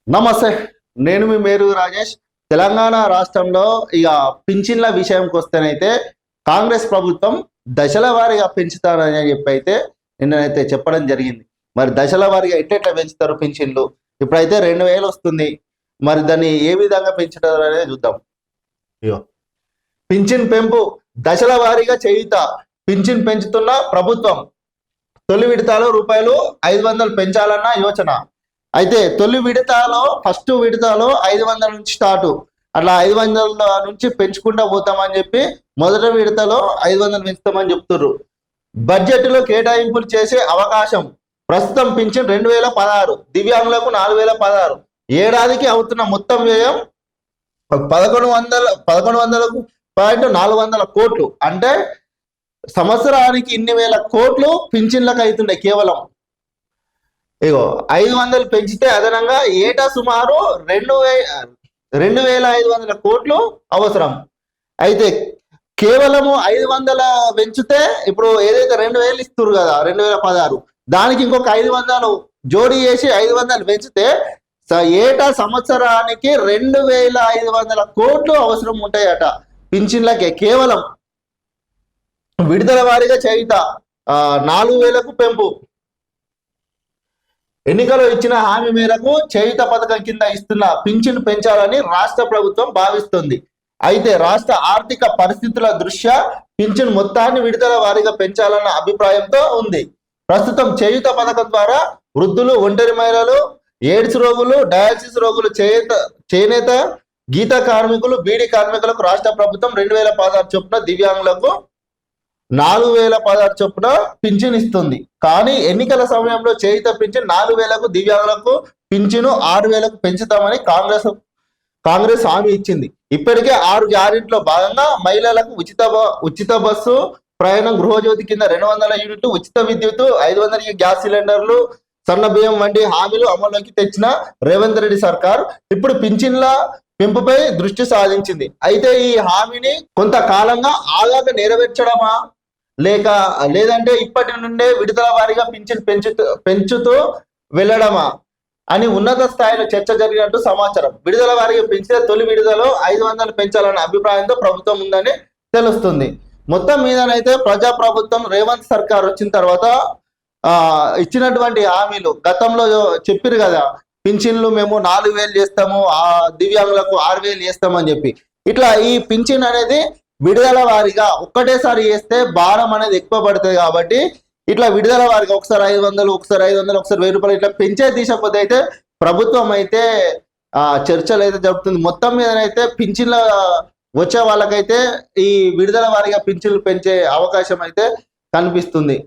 నమస్తే, నేను మీ మేరు రాజేష్. తెలంగాణ రాష్ట్రంలో ఇక పింఛన్ల విషయంకి వస్తేనైతే కాంగ్రెస్ ప్రభుత్వం దశల వారీగా పెంచుతారని చెప్పి అయితే నిన్ననైతే చెప్పడం జరిగింది. మరి దశల వారీగా ఎట్లా పెంచుతారు పింఛన్లు? ఇప్పుడైతే 2000 వస్తుంది. మరి దాన్ని ఏ విధంగా పెంచుతారు అనేది చూద్దాం. ఇగో పింఛన్ పెంపు దశల వారీగా చేయుత. పింఛన్ పెంచుతున్న ప్రభుత్వం. తొలి విడతలో రూపాయలు 500 పెంచాలన్న యోచన. అయితే తొలి విడతలో ఫస్ట్ విడతలో 500 నుంచి స్టార్ట్, అట్లా 500 నుంచి పెంచుకుంటూ పోతామని చెప్పి మొదటి విడతలో 500 పెంచుతామని చెప్తున్నారు. బడ్జెట్లో కేటాయింపులు చేసే అవకాశం. ప్రస్తుతం పింఛన్ 2016, దివ్యాంగులకు 4016. ఏడాదికి అవుతున్న మొత్తం వ్యయం 1100.400 కోట్లు. అంటే సంవత్సరానికి ఇన్ని వేల కోట్లు పింఛన్లకు అవుతుండే కేవలం. ఇగో 500 పెంచితే అదనంగా ఏటా సుమారు 2500 కోట్లు అవసరం. అయితే కేవలము 500 పెంచితే ఇప్పుడు ఏదైతే 2000 ఇస్తున్నారు కదా 2016, దానికి ఇంకొక 500 జోడీ చేసి 500 పెంచితే ఏటా సంవత్సరానికి 2500 కోట్లు అవసరం ఉంటాయట పింఛన్లకే. కేవలం విడుదల వారీగా చేయుత 4000కు పెంపు. ఎన్నికలో ఇచ్చిన హామీ మేరకు చేయుత పథకం కింద ఇస్తున్న పింఛను పెంచాలని రాష్ట్ర ప్రభుత్వం భావిస్తుంది. అయితే రాష్ట్ర ఆర్థిక పరిస్థితుల దృష్ట్యా పింఛను మొత్తాన్ని విడుదల వారీగా పెంచాలన్న అభిప్రాయంతో ఉంది. ప్రస్తుతం చేయుత పథకం ద్వారా వృద్ధులు, ఒంటరి మహిళలు, ఎయిడ్స్ రోగులు, డయాలసిస్ రోగులు, చేనేత, గీత కార్మికులు, బీడీ కార్మికులకు రాష్ట్ర ప్రభుత్వం 2016 చొప్పున, దివ్యాంగులకు 4016 చొప్పున పింఛన్ ఇస్తుంది. కానీ ఎన్నికల సమయంలో చేయుత పింఛన్ 4000కు, దివ్యాంగులకు పింఛను 6000కు పెంచుతామని కాంగ్రెస్ హామీ ఇచ్చింది. ఇప్పటికే 6 గ్యారెంటీలో భాగంగా మహిళలకు ఉచిత బస్సు ప్రయాణం, గృహజ్యోతి కింద 200 యూనిట్లు, ఉచిత విద్యుత్, 500 గ్యాస్ సిలిండర్లు, సన్న బియ్యం వంటి హామీలు అమల్లోకి తెచ్చిన రేవంత్ రెడ్డి సర్కార్ ఇప్పుడు పింఛన్ల పెంపుపై దృష్టి సాధించింది. అయితే ఈ హామీని కొంతకాలంగా ఆగాక నెరవేర్చడమా లేదంటే ఇప్పటి నుండే విడుదల వారీగా పింఛన్ పెంచుతూ వెళ్ళడమా అని ఉన్నత స్థాయిలో చర్చ జరిగినట్టు సమాచారం. విడుదల వారీగా పెంచితే తొలి విడుదలలో 500 పెంచాలన్న అభిప్రాయంతో ప్రభుత్వం ఉందని తెలుస్తుంది. మొత్తం మీదనైతే ప్రజాప్రభుత్వం రేవంత్ సర్కార్ వచ్చిన తర్వాత ఇచ్చినటువంటి హామీలు గతంలో చెప్పారు కదా, పింఛన్లు మేము 4000 చేస్తాము, దివ్యాంగులకు 6000 చేస్తామని చెప్పి. ఇట్లా ఈ పింఛన్ అనేది విడుదల వారీగా ఒక్కటేసారి చేస్తే భారం అనేది ఎక్కువ పడుతుంది. కాబట్టి ఇట్లా విడుదల వారీగా ఒకసారి 500, ఒకసారి 500, ఒకసారి 1000 రూపాయలు ఇట్లా పెంచే తీసకపోతే అయితే ప్రభుత్వం అయితే చర్చలు అయితే జరుపుతుంది. మొత్తం మీదనైతే పింఛన్ల వచ్చే వాళ్ళకైతే ఈ విడుదల వారీగా పింఛన్లు పెంచే అవకాశం అయితే కనిపిస్తుంది.